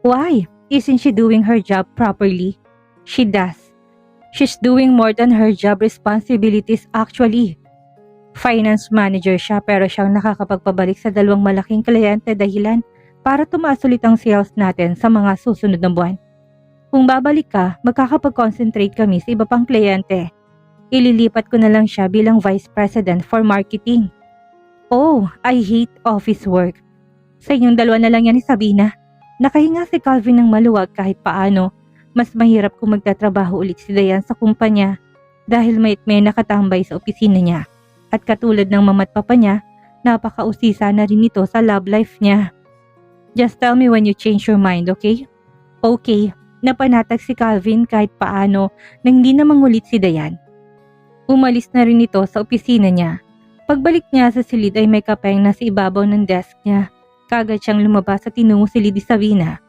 Why? Isn't she doing her job properly? She does. She's doing more than her job responsibilities actually. Finance manager siya pero siyang nakakapagpabalik sa 2 malaking kliyente dahilan para tumaas ulit ang sales natin sa mga susunod na buwan. Kung babalik ka, magkakapag-concentrate kami sa iba pang kliyente. Ililipat ko na lang siya bilang Vice President for Marketing. Oh, I hate office work. Sa inyong 2 na lang yan ni Sabina. Nakahinga si Calvin ng maluwag kahit paano. Mas mahirap kung magtatrabaho ulit si Dayan sa kumpanya dahil may nakatambay sa opisina niya. At katulad ng mama't papa niya, napakausisa na rin ito sa love life niya. Just tell me when you change your mind, okay? Okay, napanatag si Calvin kahit paano na hindi na mangulit si Dayan. Umalis na rin ito sa opisina niya. Pagbalik niya sa silid ay may kapeng na sa ibabaw ng desk niya. Kagad siyang lumabas at tinungo si Lady Sabina.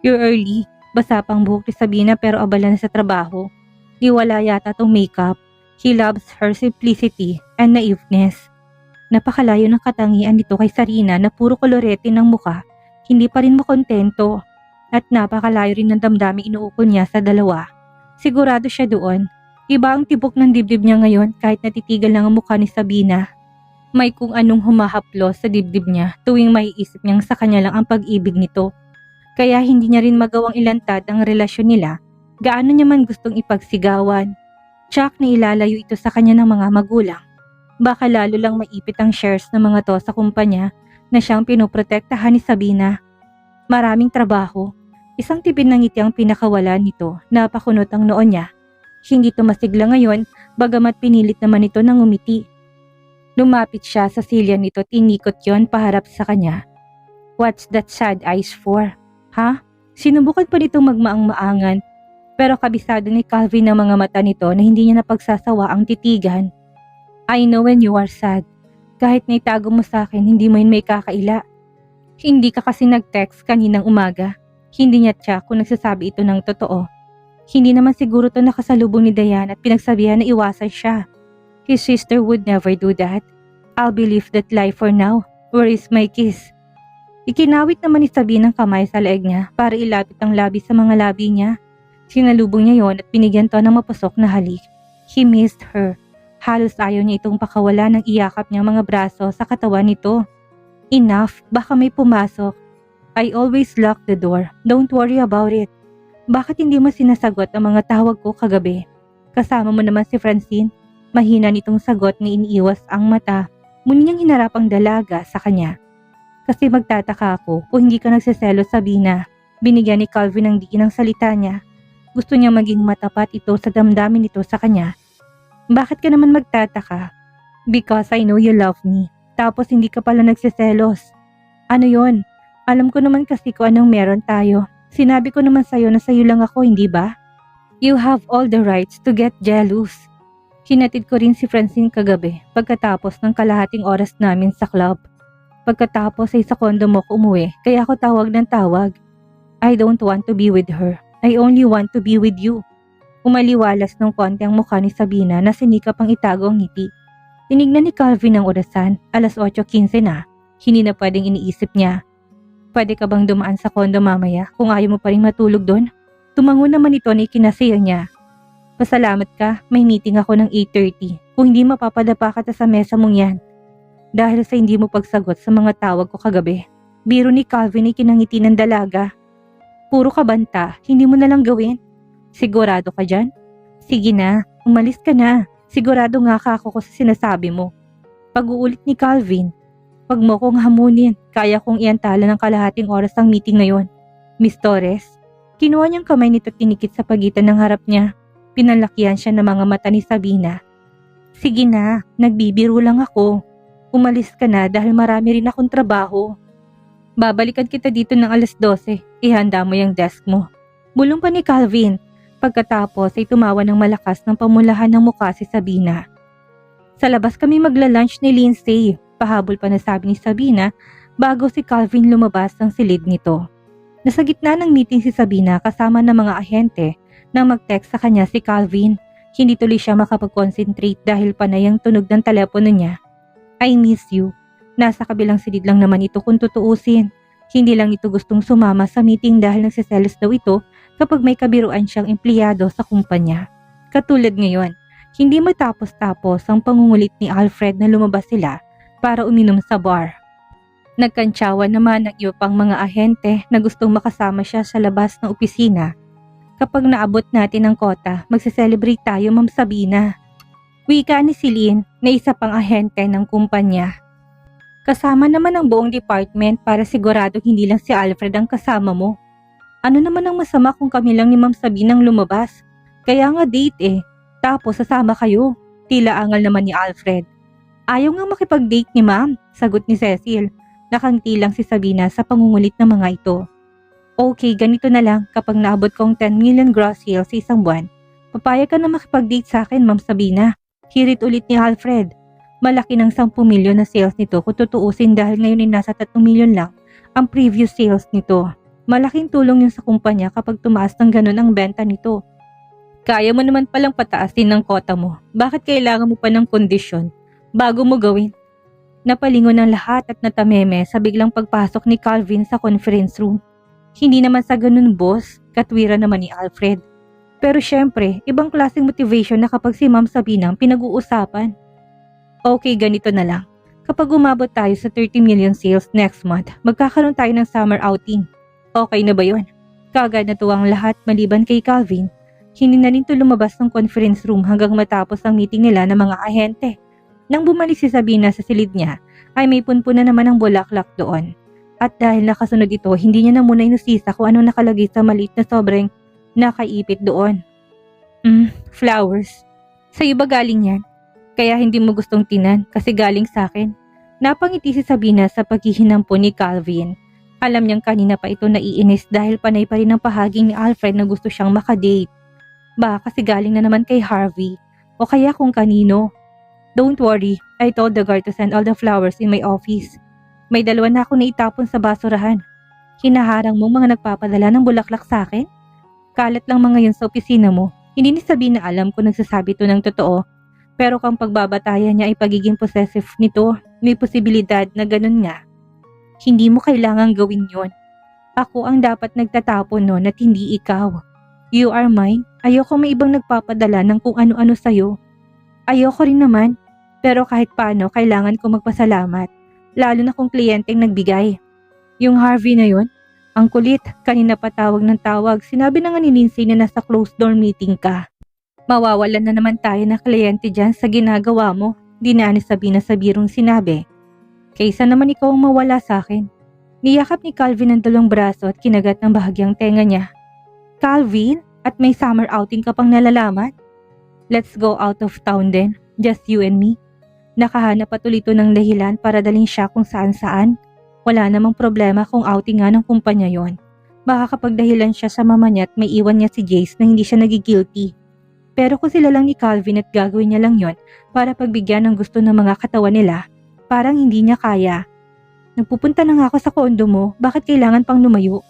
You're early. Basa pang buhok ni Sabina pero abala na sa trabaho. Di wala yata tong makeup. He loves her simplicity and naiveness. Napakalayo ng katangian nito kay Sarina na puro kolorete ng muka. Hindi pa rin makontento. At napakalayo rin ng damdaming inuukol niya sa 2. Sigurado siya doon. Iba ang tibok ng dibdib niya ngayon kahit natitigal lang ang mukha ni Sabina. May kung anong humahaplos sa dibdib niya tuwing maiisip niyang sa kanya lang ang pag-ibig nito. Kaya hindi niya rin magawang ilantad ang relasyon nila, gaano niya man gustong ipagsigawan. Tsak na ilalayo ito sa kanya ng mga magulang. Baka lalo lang maipit ang shares ng mga to sa kumpanya na siyang pinoprotektahan ni Sabina. Maraming trabaho. Isang tipid ng ngiti ang pinakawalan nito, napakunot ang noon niya. Hindi tumasigla ngayon, bagamat pinilit naman ito ng umiti. Lumapit siya sa silya nito, tinikot yon paharap sa kanya. What's that sad eyes for? Ha? Sinubukan pa nitong magmaang-maangan, pero kabisado ni Calvin ang mga mata nito na hindi niya napagsasawa ang titigan. I know when you are sad. Kahit naitago mo sa akin, hindi mo yun may kakaila. Hindi ka kasi nag-text kaninang umaga. Hindi niya tiyak kung nagsasabi ito ng totoo. Hindi naman siguro to nakasalubong ni Dayan at pinagsabihan na iwasan siya. His sister would never do that. I'll believe that lie for now. Where is my kiss? Ikinawit naman ni Sabina ng kamay sa leeg niya para ilapit ang labi sa mga labi niya. Sinalubong niya yon at binigyan to ng mapusok na halik. He missed her. Halos ayaw niya itong pakawala ng iyakap niyang mga braso sa katawan nito. Enough, baka may pumasok. I always lock the door. Don't worry about it. Bakit hindi mo sinasagot ang mga tawag ko kagabi? Kasama mo naman si Francine. Mahina nitong sagot na iniiwas ang mata. Muli niyang hinarap ang dalaga sa kanya. Kasi magtataka ako kung hindi ka nagseselos, Sabina. Binigyan ni Calvin ng diin ang salita niya. Gusto niya maging matapat ito sa damdamin nito sa kanya. Bakit ka naman magtataka? Because I know you love me. Tapos hindi ka pala nagseselos. Ano yon? Alam ko naman kasi kung anong meron tayo. Sinabi ko naman sa'yo na sa'yo lang ako, hindi ba? You have all the rights to get jealous. Hinatid ko rin si Francine kagabi pagkatapos ng kalahating oras namin sa club. Pagkatapos ay sa kondo mo ko umuwi, kaya ako tawag ng tawag. I don't want to be with her. I only want to be with you. Umaliwalas ng konti ang mukha ni Sabina na sinikap ang itago ang ngiti. Tinignan ni Calvin ang orasan, 8:15 na. Hindi na pwedeng iniisip niya. Pwede ka bang dumaan sa kondo mamaya kung ayaw mo pa rin matulog doon? Tumango naman ito na ikinasiya niya. Pasalamat ka, may meeting ako ng 8:30. Kung hindi mapapadapa ka sa mesa mong yan. Dahil sa hindi mo pagsagot sa mga tawag ko kagabi. Biro ni Calvin ay kinangiti ng dalaga. Puro ka banta, hindi mo na lang gawin. Sigurado ka dyan? Sige na, umalis ka na. Sigurado nga ka ako sa sinasabi mo. Pag-uulit ni Calvin. Pag mo kong hamunin, kaya kong iantala ng kalahating oras ang meeting na yon. Miss Torres, kinuha niyang kamay nito tinikit sa pagitan ng harap niya. Pinalakihan siya ng mga mata ni Sabina. Sige na, nagbibiro lang ako. Umalis ka na dahil marami rin akong trabaho. Babalikan kita dito ng 12:00. Ihanda mo yung desk mo. Bulong pa ni Calvin. Pagkatapos ay tumawa ng malakas ng pamulahan ng mukha si Sabina. Sa labas kami magla-lunch ni Lindsay. Pahabol pa na sabi ni Sabina bago si Calvin lumabas ng silid nito. Nasa gitna ng meeting si Sabina kasama ng mga ahente nang mag-text sa kanya si Calvin. Hindi tuloy siya makapag-concentrate dahil panay ang tunog ng telepono niya. I miss you. Nasa kabilang silid lang naman ito kung tutuusin. Hindi lang ito gustong sumama sa meeting dahil nagsiselos daw ito kapag may kabiruan siyang empleyado sa kumpanya. Katulad ngayon, hindi matapos-tapos ang pangungulit ni Alfred na lumabas sila para uminom sa bar. Nagkantsawan naman ng iba pang mga ahente na gustong makasama siya sa labas ng opisina. Kapag naabot natin ang kota, magse-celebrate tayo, Ma'am Sabina. Wika ni Celine na isa pang ahente ng kumpanya. Kasama naman ang buong department para siguradong hindi lang si Alfred ang kasama mo. Ano naman ang masama kung kami lang ni Ma'am Sabina ang lumabas? Kaya nga date eh. Tapos sasama kayo. Tila angal naman ni Alfred. Ayaw nga makipag-date ni Ma'am, sagot ni Cecil. Nakangiti lang si Sabina sa pangungulit ng mga ito. Okay, ganito na lang kapag naabot kong 10 million gross sales sa isang buwan. Papayag ka na makipag-date sa akin, Ma'am Sabina. Hirit ulit ni Alfred. Malaki ng 10 milyon na sales nito kung tutuusin dahil ngayon ay nasa 3 milyon lang ang previous sales nito. Malaking tulong yun sa kumpanya kapag tumaas ng ganun ang benta nito. Kaya mo naman palang pataasin ng kota mo. Bakit kailangan mo pa ng kondisyon bago mo gawin? Napalingon ng lahat at natameme sa biglang pagpasok ni Calvin sa conference room. Hindi naman sa ganun, boss, katwira naman ni Alfred. Pero syempre, ibang klaseng motivation na kapag si Ma'am Sabina ang pinag-uusapan. Okay, ganito na lang. Kapag umabot tayo sa 30 million sales next month, magkakaroon tayo ng summer outing. Okay na ba yun? Kagad natuwang lahat maliban kay Calvin. Hindi na rin lumabas ng conference room hanggang matapos ang meeting nila ng mga ahente. Nang bumalik si Sabina sa silid niya, ay may punpuna naman ang bulaklak doon. At dahil nakasunod ito, hindi niya na muna inusisa kung ano nakalagay sa maliit na sobrang nakaipit doon. Flowers. Sa iba galing yan. Kaya hindi mo gustong tinan kasi galing sa akin. Napangiti si Sabina sa paghihinampo ni Calvin. Alam niyang kanina pa ito naiinis dahil panay pa rin ang pahaging ni Alfred na gusto siyang makadate. Baka kasi galing na naman kay Harvey o kaya kung kanino. Don't worry, I told the guard to send all the flowers in my office. May 2 na ako naitapon sa basurahan. Hinaharang mo mga nagpapadala ng bulaklak sa akin? Kalat lang mga yun sa opisina mo. Hindi ni Sabina alam kung nagsasabi to ng totoo. Pero kung pagbabatayan niya ay pagiging possessive nito, may posibilidad na ganun nga. Hindi mo kailangang gawin yon. Ako ang dapat nagtatapon nun at hindi ikaw. You are mine. Ayoko may ibang nagpapadala ng kung ano-ano sa'yo. Ayoko rin naman. Pero kahit paano, kailangan ko magpasalamat. Lalo na kung kliyenteng nagbigay. Yung Harvey na yun, ang kulit, kanina pa tawag ng tawag. Sinabi na nga ni Lindsay na nasa closed door meeting ka. Mawawalan na naman tayo na kliyente dyan sa ginagawa mo. Di na ni Sabina sa birong sinabi. Kaysa naman ikaw ang mawala sa akin. Niyakap ni Calvin ang 2 braso at kinagat ng bahagyang tenga niya. Calvin, at may summer outing ka pang nalalaman? Let's go out of town then, just you and me. Nakahanap at ulito ng dahilan para dalhin siya kung saan-saan. Wala namang problema kung outing nga ng kumpanya yon. Baka kapag dahilan siya sa mama niya at may iwan niya si Jace na hindi siya nagigilty. Pero kung sila lang ni Calvin at gagawin niya lang yon para pagbigyan ng gusto ng mga katawan nila, parang hindi niya kaya. Nagpupunta na nga ako sa kondo mo, bakit kailangan pang lumayo?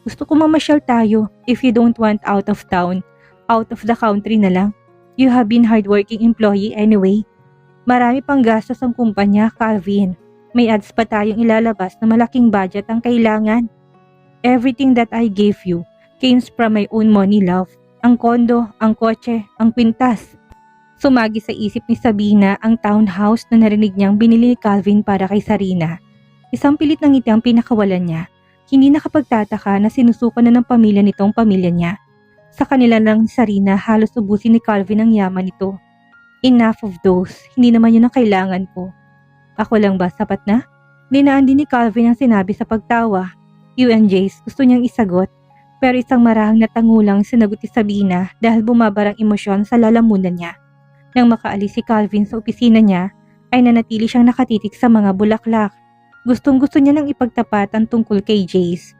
Gusto ko mamasyal tayo. If you don't want out of town, out of the country na lang. You have been hardworking employee anyway. Marami pang gastos ang kumpanya, Calvin. May ads pa tayong ilalabas na malaking budget ang kailangan. Everything that I gave you came from my own money, love. Ang kondo, ang kotse, ang pintas. Sumagi sa isip ni Sabina ang townhouse na narinig niyang binili ni Calvin para kay Sarina. Isang pilit ng ngiti ang pinakawalan niya. Hindi nakapagtataka na sinusukan na ng pamilya nitong pamilya niya. Sa kanila lang ni Sarina, halos ubusin ni Calvin ang yaman nito. Enough of those, hindi naman yun ang kailangan ko. Ako lang ba, sapat na? Dinaan din ni Calvin ang sinabi sa pagtawa. You and Jace, gusto niyang isagot. Pero isang marahang natangulang sinagot ni Sabina dahil bumabarang emosyon sa lalamunan niya. Nang makaalis si Calvin sa opisina niya, ay nanatili siyang nakatitig sa mga bulaklak. Gustong-gusto niya nang ipagtapatan tungkol kay Jace.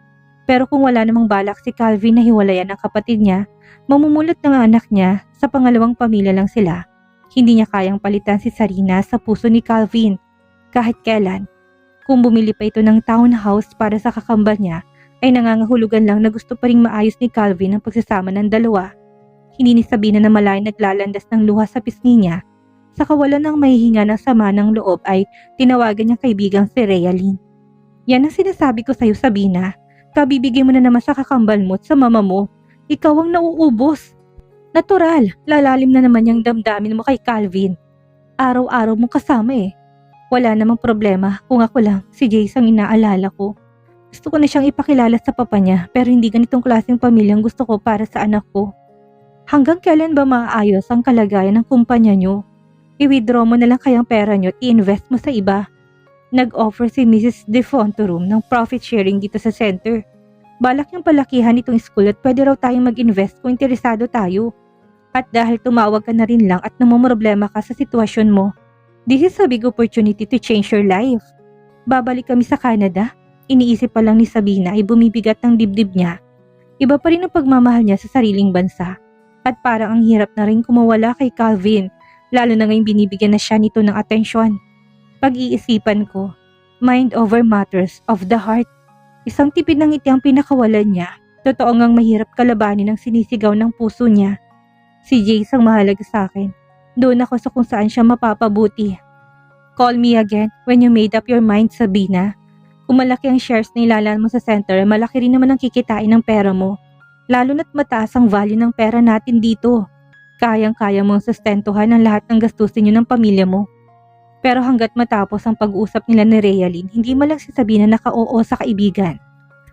Pero kung wala namang balak si Calvin na hiwalayan ang kapatid niya, mamumulot ng anak niya sa pangalawang pamilya lang sila. Hindi niya kayang palitan si Sarina sa puso ni Calvin kahit kailan. Kung bumili pa ito ng townhouse para sa kakambal niya, ay nangangahulugan lang na gusto pa ring maayos ni Calvin ang pagsasama ng dalawa. Hindi ni Sabina na malay naglalandas ng luha sa pisngi niya. Sa kawalan ng mahihinga ng sama ng loob ay tinawagan niyang kaibigang si Realyn. Yan ang sinasabi ko sa'yo, Sabina. Kabibigay mo na naman sa kakambal mo at sa mama mo. Ikaw ang nauubos. Natural, lalalim na naman yung damdamin mo kay Calvin. Araw-araw mo kasama eh. Wala namang problema kung ako lang si Jace ang inaalala ko. Gusto ko na siyang ipakilala sa papa niya pero hindi ganitong klaseng pamilyang gusto ko para sa anak ko. Hanggang kailan ba maayos ang kalagayan ng kumpanya niyo? I-withdraw mo na lang kayang pera niyo at i-invest mo sa iba. Nag-offer si Mrs. De Fontorum ng profit sharing dito sa center. Balak niyang palakihan itong school at pwede raw tayong mag-invest kung interesado tayo. At dahil tumawag ka na rin lang at namumroblema ka sa sitwasyon mo, this is a big opportunity to change your life. Babalik kami sa Canada. Iniisip pa lang ni Sabina ay bumibigat ng dibdib niya. Iba pa rin ang pagmamahal niya sa sariling bansa. At parang ang hirap na rin kumawala kay Calvin, lalo na ngayong binibigyan na siya nito ng atensyon. Pag-iisipan ko, mind over matters of the heart. Isang tipid ng ngiti ang pinakawalan niya. Totoo ngang mahirap kalabanin ang sinisigaw ng puso niya. Si Jace ang mahalaga sa akin. Doon ako sa kung saan siya mapapabuti. Call me again when you made up your mind, Sabina. Kung malaki ang shares na ilalaan mo sa center, malaki rin naman ang kikitain ng pera mo. Lalo na't mataas ang value ng pera natin dito. Kayang-kaya mong sustentuhan ang lahat ng gastusin niyo ng pamilya mo. Pero hanggat matapos ang pag-uusap nila ni Realin, hindi man lang si Sabina naka-oo sa kaibigan.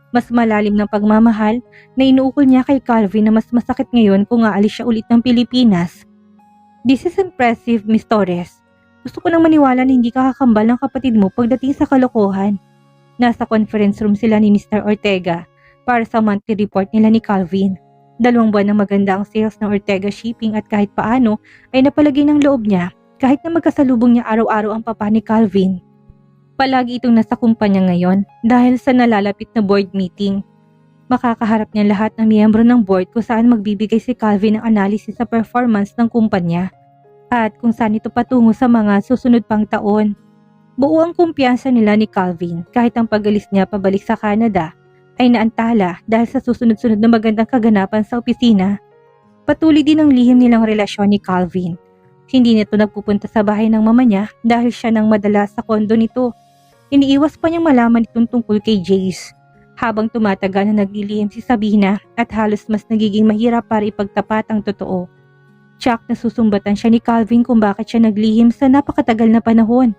Mas malalim ng pagmamahal na inuukol niya kay Calvin na mas masakit ngayon kung aalis siya ulit ng Pilipinas. This is impressive, Miss Torres. Gusto ko nang maniwala na hindi ka kakambal ng kapatid mo pagdating sa kalokohan. Nasa conference room sila ni Mr. Ortega para sa monthly report nila ni Calvin. 2 buwan ng maganda ang sales ng Ortega Shipping at kahit paano ay napalagay ng loob niya kahit na magkasalubong niya araw-araw ang papa ni Calvin. Palagi itong nasa kumpanya ngayon dahil sa nalalapit na board meeting. Makakaharap niya lahat ng miyembro ng board kung saan magbibigay si Calvin ng analysis sa performance ng kumpanya at kung saan ito patungo sa mga susunod pang taon. Buo ang kumpiyansa nila ni Calvin kahit ang pag-alis niya pabalik sa Canada ay naantala dahil sa susunod-sunod na magandang kaganapan sa opisina. Patuloy din ang lihim nilang relasyon ni Calvin. Hindi nito nagpupunta sa bahay ng mama niya dahil siya nang madalas sa kondo nito. Iniiwas pa niyang malaman itong tungkol kay Jace. Habang tumatagal na naglilihim si Sabina at halos mas nagiging mahirap para ipagtapat ang totoo. Tsak na susumbatan siya ni Calvin kung bakit siya naglihim sa napakatagal na panahon.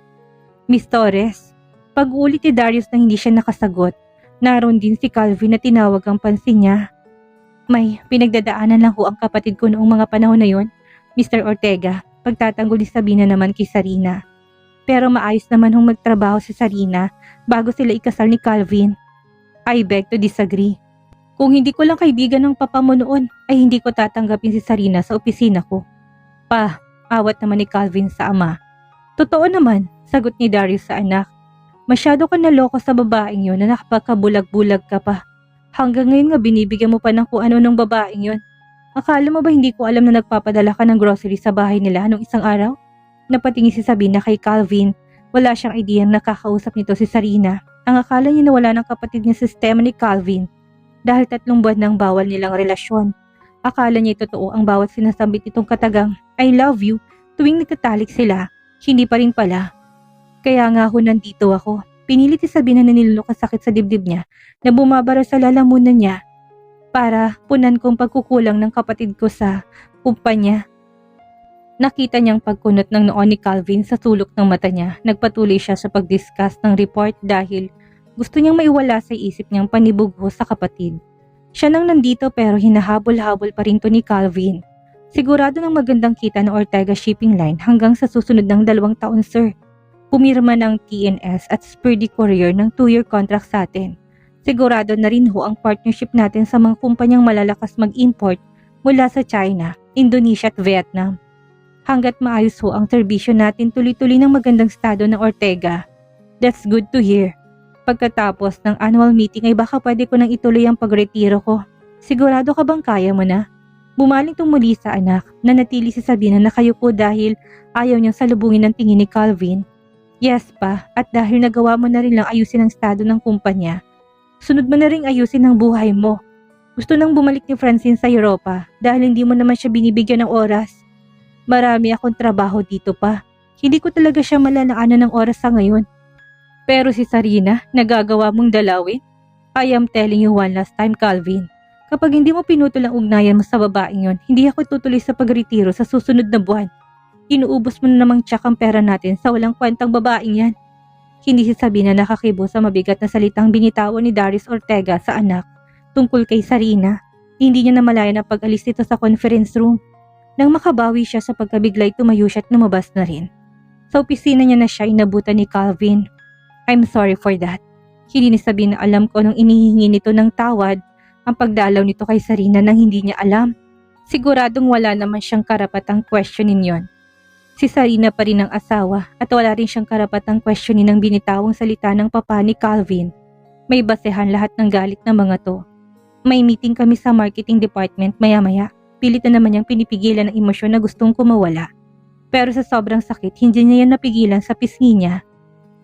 Miss Torres, pag-ulit ni Darius na hindi siya nakasagot, naroon din si Calvin na tinawag ang pansin niya. May pinagdadaanan lang ho ang kapatid ko noong mga panahon na yon, Mr. Ortega. Pagtatanggol ni Sabina naman kay Sarina. Pero maayos naman hong magtrabaho si Sarina bago sila ikasal ni Calvin. I beg to disagree. Kung hindi ko lang kaibigan ng papa mo noon, ay hindi ko tatanggapin si Sarina sa opisina ko. Pa, awat naman ni Calvin sa ama. Totoo naman, sagot ni Darius sa anak. Masyado ka naloko sa babaeng yon na nakapagkabulag-bulag ka pa. Hanggang ngayon nga binibigyan mo pa ng kung ano ng babaeng yon. Akala mo ba hindi ko alam na nagpapadala ka ng grocery sa bahay nila nung isang araw? Napatingin si Sabina kay Calvin. Wala siyang ideyang nakakausap nito si Sarina. Ang akala niya na wala ng kapatid niya sa sistema ni Calvin. Dahil 3 buwan nang bawal nilang relasyon. Akala niya totoo ang bawat sinasambit nitong katagang I love you tuwing nagtatalik sila. Hindi pa rin pala. Kaya nga ho nandito ako. Pinilit si Sabina na nilulok ang sakit sa dibdib niya na bumabara sa lalamunan niya para punan kong pagkukulang ng kapatid ko sa kumpanya. Nakita niyang pagkunot ng noon ni Calvin sa sulok ng mata niya. Nagpatuloy siya sa pag-discuss ng report dahil gusto niyang maiwala sa isip niyang panibugho sa kapatid. Siya nang nandito pero hinahabol-habol pa rin to ni Calvin. Sigurado ng magandang kita ng Ortega Shipping Line hanggang sa susunod ng 2 taon, sir. Pumirma ng TNS at Spurdy Courier ng 2-year contract sa atin. Sigurado na rin ho ang partnership natin sa mga kumpanyang malalakas mag-import mula sa China, Indonesia at Vietnam. Hanggat maayos ho ang serbisyo natin tuloy-tuloy ng magandang estado ng Ortega. That's good to hear. Pagkatapos ng annual meeting ay baka pwede ko nang ituloy ang pagretiro ko. Sigurado ka bang kaya mo na? Bumaling muli sa anak na natili si Sabina na nakayuko dahil ayaw niyang salubungin ng tingin ni Calvin. Yes pa, at dahil nagawa mo na rin lang ayusin ang estado ng kumpanya, sunod mo na rin ayusin ang buhay mo. Gusto nang bumalik ni Francine sa Europa dahil hindi mo naman siya binibigyan ng oras. Marami akong trabaho dito pa. Hindi ko talaga siya malalaanan ng oras sa ngayon. Pero si Sarina, nagagawa mong dalawin? I am telling you one last time, Calvin. Kapag hindi mo pinutol ang ugnayan mo sa babaeng yon, hindi ako tutuloy sa pagretiro sa susunod na buwan. Inuubos mo na namang tsak ang pera natin sa walang kwentang babaeng yan. Hindi si Sabina nakakibo sa mabigat na salitang binitawan ni Darius Ortega sa anak tungkol kay Sarina. Hindi niya namalayan ang pag-alis nito sa conference room. Nang makabawi siya sa pagkabiglay, tumayo siya at lumabas na rin. Sa opisina niya na siya inabutan ni Calvin. I'm sorry for that. Hindi ni Sabina alam ko nung inihingi nito ng tawad ang pagdalaw nito kay Sarina nang hindi niya alam. Siguradong wala naman siyang karapatang questionin yon. Si Sarina pa rin ang asawa at wala rin siyang karapatang questionin ang binitawang salita ng papa ni Calvin. May basehan lahat ng galit ng mga to. May meeting kami sa marketing department maya-maya. Pilit na naman niyang pinipigilan ang emosyon na gustong kumawala. Pero sa sobrang sakit, hindi niya yan napigilan sa pisngi niya.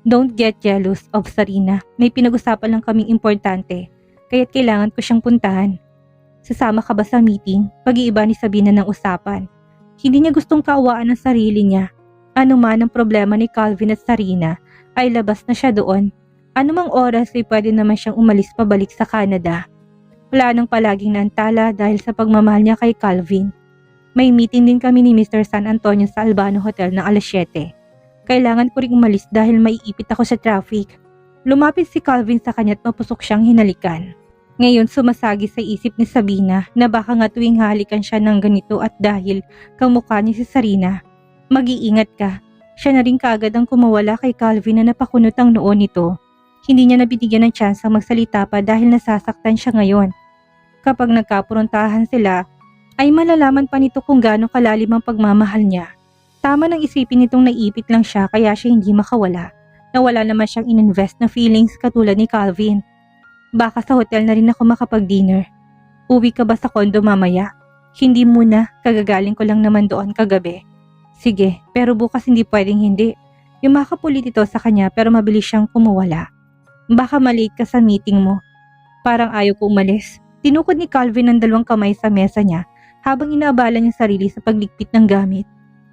Don't get jealous of Sarina. May pinag-usapan lang kaming importante. Kaya't kailangan ko siyang puntahan. Sasama ka ba sa meeting? Pag-iiba ni Sabina ng usapan. Hindi niya gustong kaawaan ang sarili niya. Ano man ang problema ni Calvin at Sarina, ay labas na siya doon. Anumang oras ay pwede naman siyang umalis pabalik sa Canada. Wala nang palaging naantala dahil sa pagmamahal niya kay Calvin. May meeting din kami ni Mr. San Antonio sa Albano Hotel ng alas 7. Kailangan ko ring umalis dahil maiipit ako sa traffic. Lumapit si Calvin sa kanya at mapusok siyang hinalikan. Ngayon sumasagi sa isip ni Sabina na baka nga tuwing halikan siya ng ganito at dahil kamukha niya si Sarina. Mag-iingat ka. Siya na rin kaagad ang kumawala kay Calvin na napakunot ang noo nito. Hindi niya nabibigyan ng tsansa magsalita pa dahil nasasaktan siya ngayon. Kapag nagkapuruntahan sila, ay malalaman pa nito kung gaano kalalim ang pagmamahal niya. Tama nang isipin nitong naipit lang siya kaya siya hindi makawala. Nawala naman siyang ininvest na feelings katulad ni Calvin. Baka sa hotel na rin ako makapag-dinner. Uwi ka ba sa kondo mamaya? Hindi muna, kagagaling ko lang naman doon kagabi. Sige, pero bukas hindi pwedeng hindi. Yumakapulit ito sa kanya pero mabilis siyang kumawala. Baka malate ka sa meeting mo. Parang ayaw ko umalis. Tinukod ni Calvin ang dalawang kamay sa mesa niya habang inaabala niya sarili sa pagligpit ng gamit.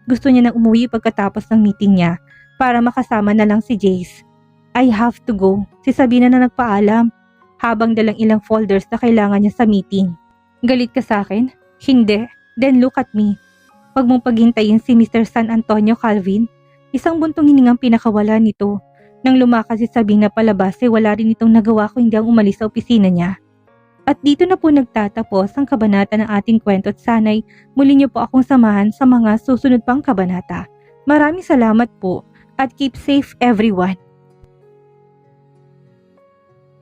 Gusto niya nang umuwi pagkatapos ng meeting niya para makasama na lang si Jace. I have to go. Si Sabina na nagpaalam habang dalang ilang folders na kailangan niya sa meeting. Galit ka sa akin? Hindi. Then look at me. Huwag mong paghintayin si Mr. San Antonio, Calvin. Isang buntong hiningang pinakawala nito. Nang lumakas si Sabina palabas ay wala rin itong nagawa kung hindi ang umalis sa opisina niya. At dito na po nagtatapos ang kabanata ng ating kwento at sana'y muli niyo po akong samahan sa mga susunod pang kabanata. Maraming salamat po at keep safe everyone.